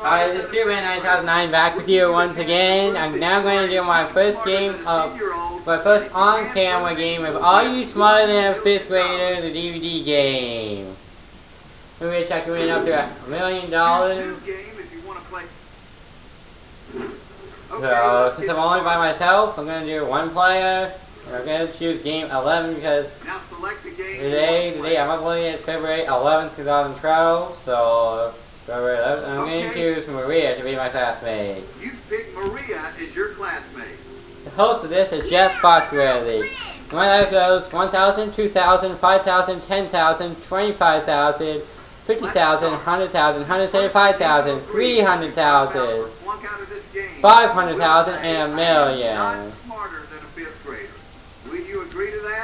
Alright, this is Superman 9009 back with you once again. I'm now going to do my first game of my first on-camera game of Are You Smarter Than a 5th Grader, the DVD game. Maybe I can win up to $1 million. So since I'm only by myself, I'm going to do one player. I'm going to choose game 11 because today I'm uploading it February 11th, 2012. So February 11th, I'm going to choose Maria to be my classmate. You pick Maria as your classmate. The host of this is Jeff Foxworthy. My life goes 1,000, 2,000, 5,000, 10,000, 25,000, 50,000, 100,000, 175,000, 300,000, 500,000, and $1 million.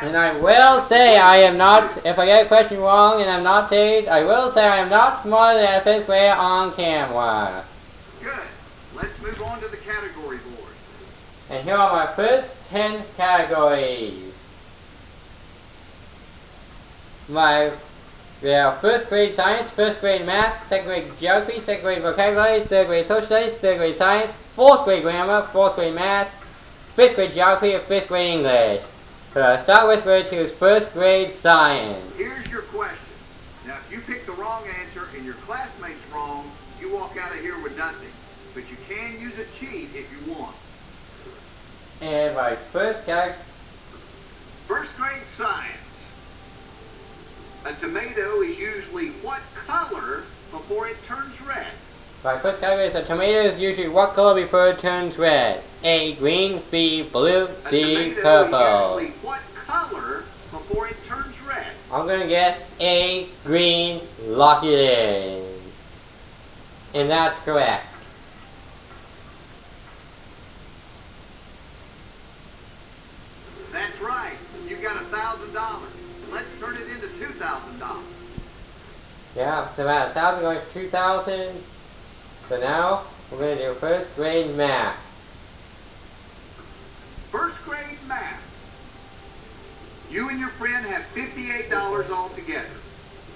And I will say I am not, if I get a question wrong and I'm not saved, I will say I am not smarter than a 5th grader on camera. Good. Let's move on to the category board. And here are my first 10 categories. My first grade science, first grade math, second grade geography, second grade vocabulary, third grade social studies, third grade science, fourth grade grammar, fourth grade math, fifth grade geography, and fifth grade English. So I'll start with grade 2's first grade science. Here's your question. Now, if you pick the wrong answer and your classmate's wrong, you walk out of here with nothing. But you can use a cheat if you want. And my first category. First grade science. A tomato is usually what color before it turns red? My first category is a tomato is usually what color before it turns red? A, green, B, blue, C, purple. Is usually what color before it turns red? I'm going to guess A, green, lock it in. And that's correct. That's right. You got $1,000. Let's turn it into $2,000. Yeah, it's about 1,000 going for 2,000. So now we're going to do first grade math. First grade math. You and your friend have $58 altogether.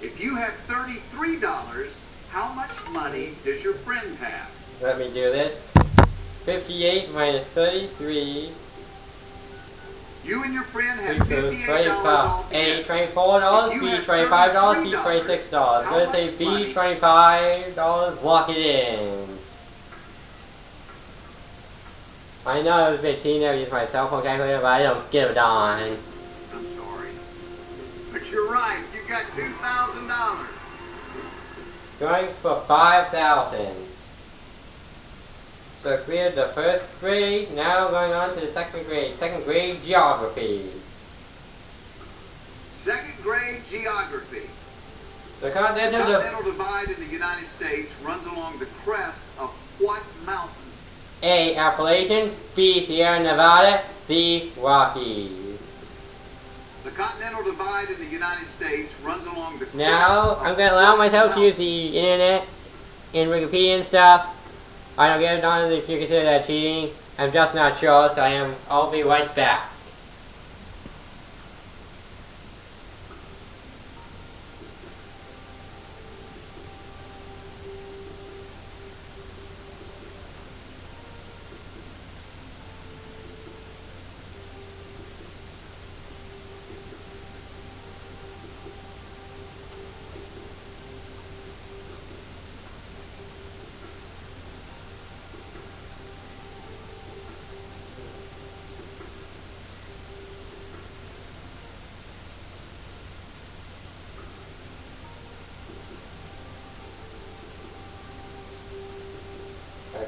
If you have $33, how much money does your friend have? Let me do this. 58 minus 33. You and your friend have equals $58 altogether. A, $24, B, $25, C, $26. I'm going to say B, $25, lock it in. I know I was a bit cheating there, use my cell phone calculator, but I don't give a darn. I'm sorry. But you're right, you got $2,000. Going for 5,000. So cleared the first grade, now going on to the second grade geography. Second grade geography. The continental divide in the United States runs along the crest of what mountains? A, Appalachians, B, Sierra Nevada, C, Rockies. The continental divide in the United States runs along the crest Now, I'm going to allow myself to use the internet and Wikipedia and stuff. I don't get it done if you consider that cheating. I'm just not sure, so I'll be right back.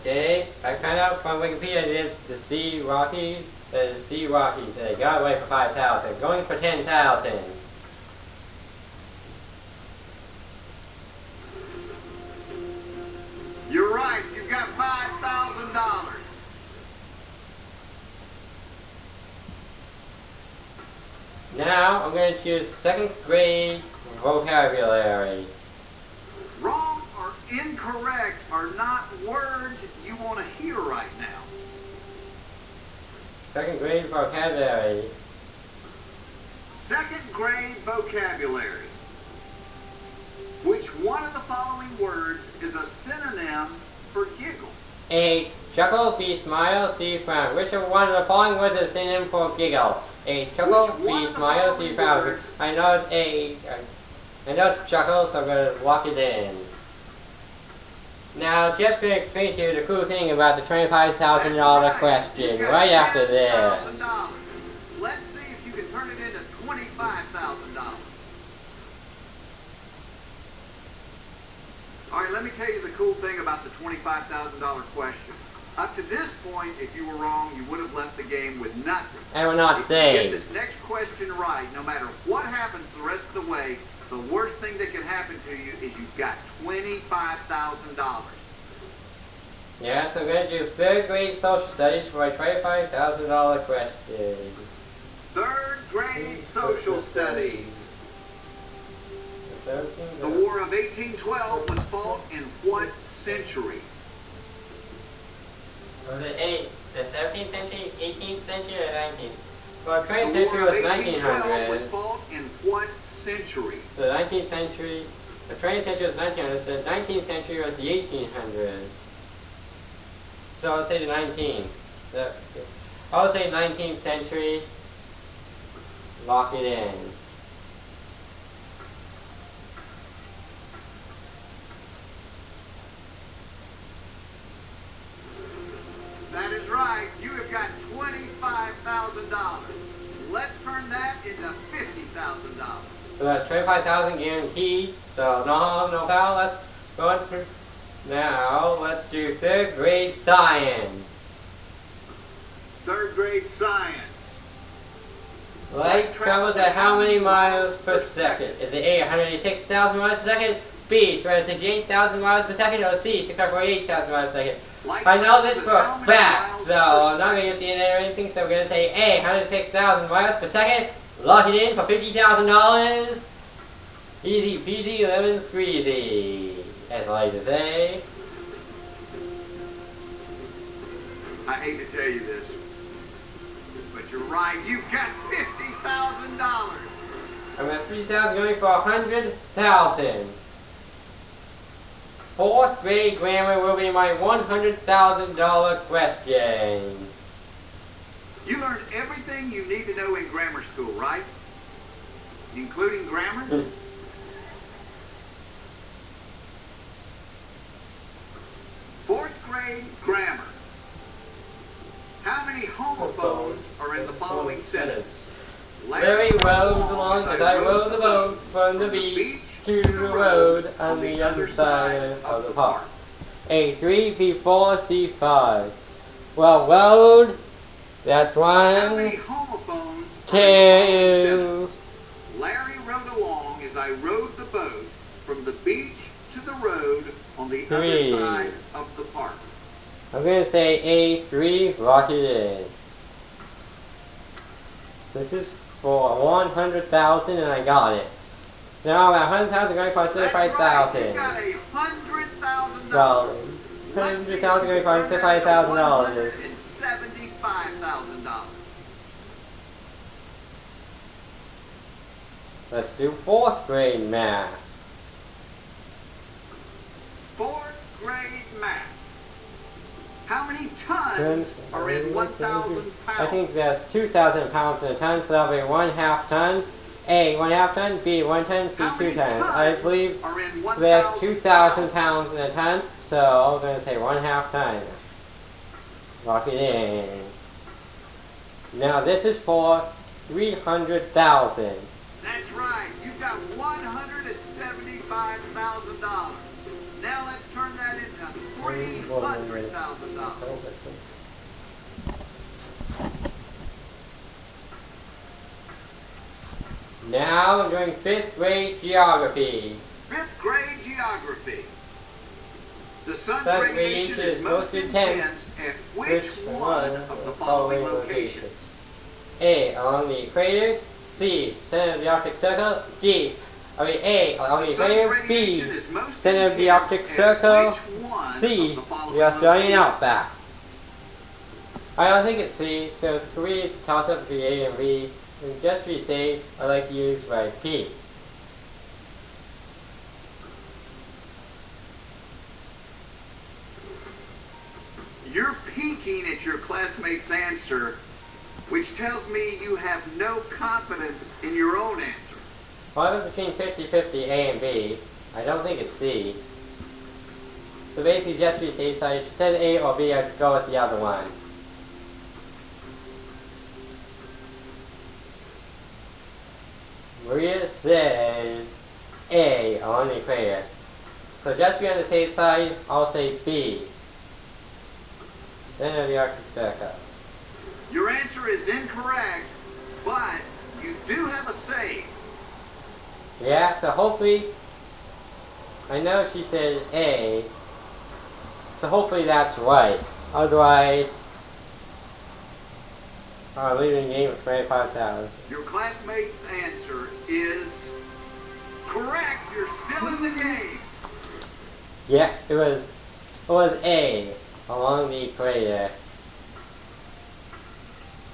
Okay, I found out from Wikipedia it is the C Rockies. That is C Rockies. They got away for 5,000. Going for 10,000. You're right, you got $5,000. Now I'm going to choose second grade vocabulary. Wrong or incorrect are not words you want to hear right now. Second grade vocabulary. Second grade vocabulary. Which one of the following words is a synonym for giggle? A. Chuckle, B. Smile, C. Frown. Which one of the following words is a synonym for giggle? A. Chuckle, B. Smile, C. Frown. I know it's A. I know it's chuckle, so I'm going to lock it in. Now, Jeff's going to explain to you the cool thing about the $25,000 question right after this. Let's see if you can turn it into $25,000. All right, let me tell you the cool thing about the $25,000 question. Up to this point, if you were wrong, you would have left the game with nothing. I will not say. If you get this next question right, no matter what happens the rest of the way, the worst thing that can happen to you is you've got $25,000. Yeah, so we're going to do third grade social studies for a $25,000 question. Third grade social studies. The War of 1812 was fought in what century? Was it the 17th century, 18th century, or 19th? Well, the 20th century was 1900. Was fought in what century? The 19th century, the 20th century was 1900, the 19th century was the 1800s. So I'll say the 19th. So, I'll say 19th century. Lock it in. That is right. You have got $25,000. Let's turn that into $50,000. So that's 25,000 guaranteed. So no harm, no foul. Let's go on through. Now let's do third grade science. Third grade science. Light travels at how many miles per second? Is it A, 186,000 miles per second, B, 268,000 miles per second, or C, 648,000 miles per second? I know this for a fact, so I'm not going to get the internet or anything, so we're going to say A, 106,000 miles per second. Lock it in for $50,000. Easy peasy lemon squeezy, as I like to say. I hate to tell you this, but you're right. You've got $50,000. I'm at $50,000 going for $100,000. Fourth grade grammar will be my $100,000 question. You learned everything you need to know in grammar school, right? Including grammar? Fourth grade grammar. How many homophones are in the following sentence? Larry rode along as I rode the boat from the beach to the road on the other side of the park. A3, B4, C5. Well, road, that's How many one, homophones two. are in the following sentence? Larry rode along as I rode the boat from the beach to the road on the Three. other side of the park. I'm going to say A3, lock it in. This is for 100,000 and I got it. Now I'm at 100,000 going for $35,000. You got $100,000. $100,000 going for $35,000. $175,000. Let's do fourth grade math. Fourth grade math. How many tons are in 1,000 pounds? I think there's 2,000 pounds in a ton, so that'll be 1/2 ton. A, 1/2 ton, B, 1 ton, C, 2 tons. I believe there's 2,000 pounds in a ton, so I'm going to say 1/2 ton. Lock it in. Now this is for 300,000. That's right. You got $175,000. Now let's turn that into $300,000. Now I'm doing 5th grade geography. 5th grade geography. The sun's Sun's radiation is most intense at which one of the following locations? A, along the equator. C, center of the Arctic Circle. A, along the equator. B, center of the Arctic Circle. C, the Australian outback. I don't think it's C, so 3 it's a toss-up between A and B. And just to be safe, I like to use my P. classmate's answer, which tells me you have no confidence in your own answer. Well, I'm between 50-50 A and B. I don't think it's C. So basically, just to be safe side, if she said A or B, I'd go with the other one. Maria said A on the equator. So just to be on the safe side, I'll say B. Center of the Arctic Circle. Your answer is incorrect, but you do have a save. Yeah, so hopefully, I know she said A, so hopefully that's right. Otherwise, I'll leave the game with 25,000. Your classmate's answer is correct. You're still in the game. Yeah, it was A along the equator.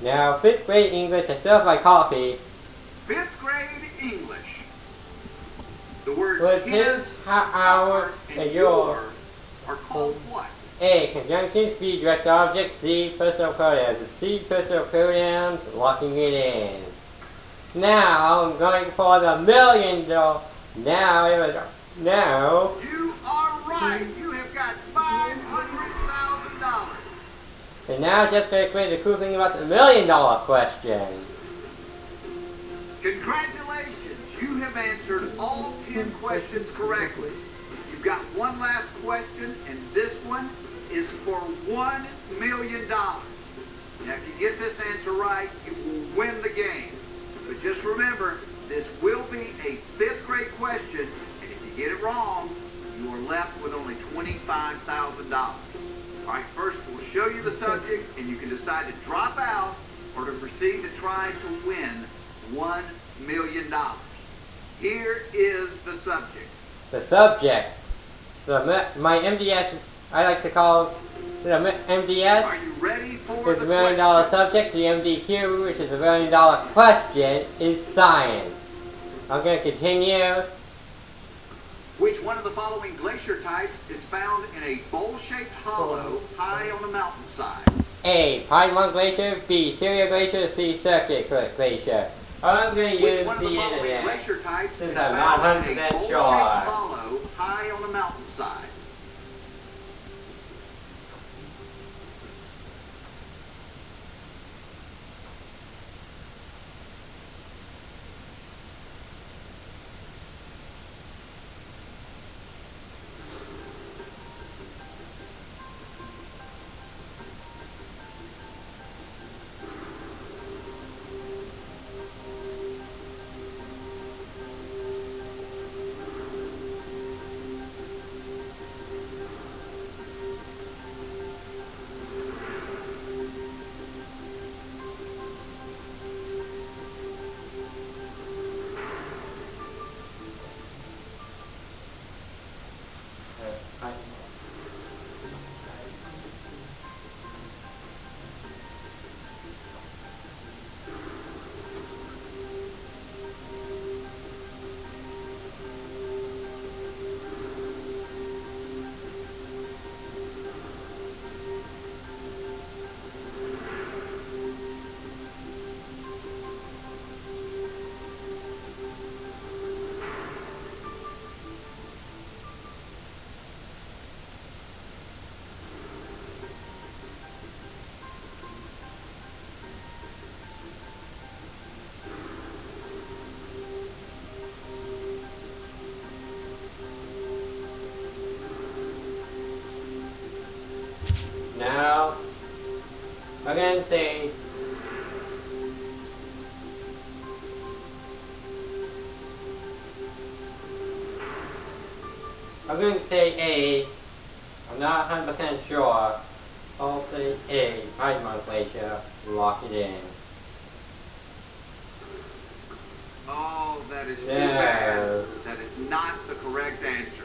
Now, 5th grade English, I still have my copy. 5th grade English. The words Was his, our, and your are called what? A. Conjunctions. B. Direct objects. C. Personal pronouns. C. Personal pronouns. Locking it in. Now I'm going for the $1 million. Now. You are right. You have got $500,000. And now just going to explain the cool thing about the $1 million question. Congratulations. You have answered all 10 questions correctly. You've got one last question, and this one is for $1 million. Now, if you get this answer right, you will win the game. But just remember, this will be a 5th grade question, and if you get it wrong, you are left with only $25,000. All right, first we'll show you the subject, and you can decide to drop out or to proceed to try to win $1 million. Here is the subject. The subject. My MDS, I like to call the MDS. Are you ready for The $1 the million question? subject. The MDQ, which is the $1 million question, is science. I'm going to continue. Which one of the following glacier types is found in a bowl-shaped hollow high on a mountainside? A. Piedmont Glacier. B. Syria Glacier. C. Circuit Glacier. I'm going to Which use one of the the following internet. glacier types Since is I'm found not in a 100% bowl-shaped sure. hollow high on a mountainside? Now, I'm going to say A. I'm not 100% sure. I'll say A. Piedmont Glacier. Lock it in. Oh, that is too No. bad. That is not the correct answer.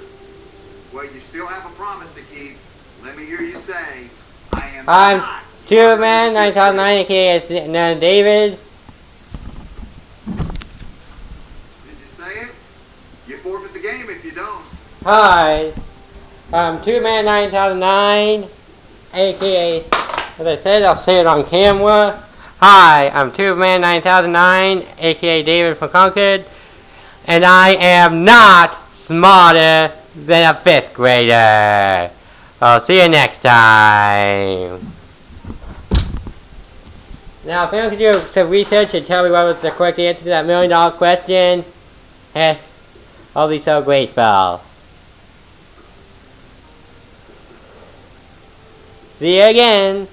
Well, you still have a promise to keep. Let me hear you say, I am I'm not. 2man 9090K as David. Did you say it? You forfeit the game if you don't. Hi. I'm 2man 9009, aka As I said, I'll say it on camera. Hi, I'm TubeMan 9009, aka David from Concord, and I am not smarter than a 5th grader. I'll see you next time. Now, if anyone could do some research and tell me what was the correct answer to that $1 million question, heck, I'll be so grateful. See you again.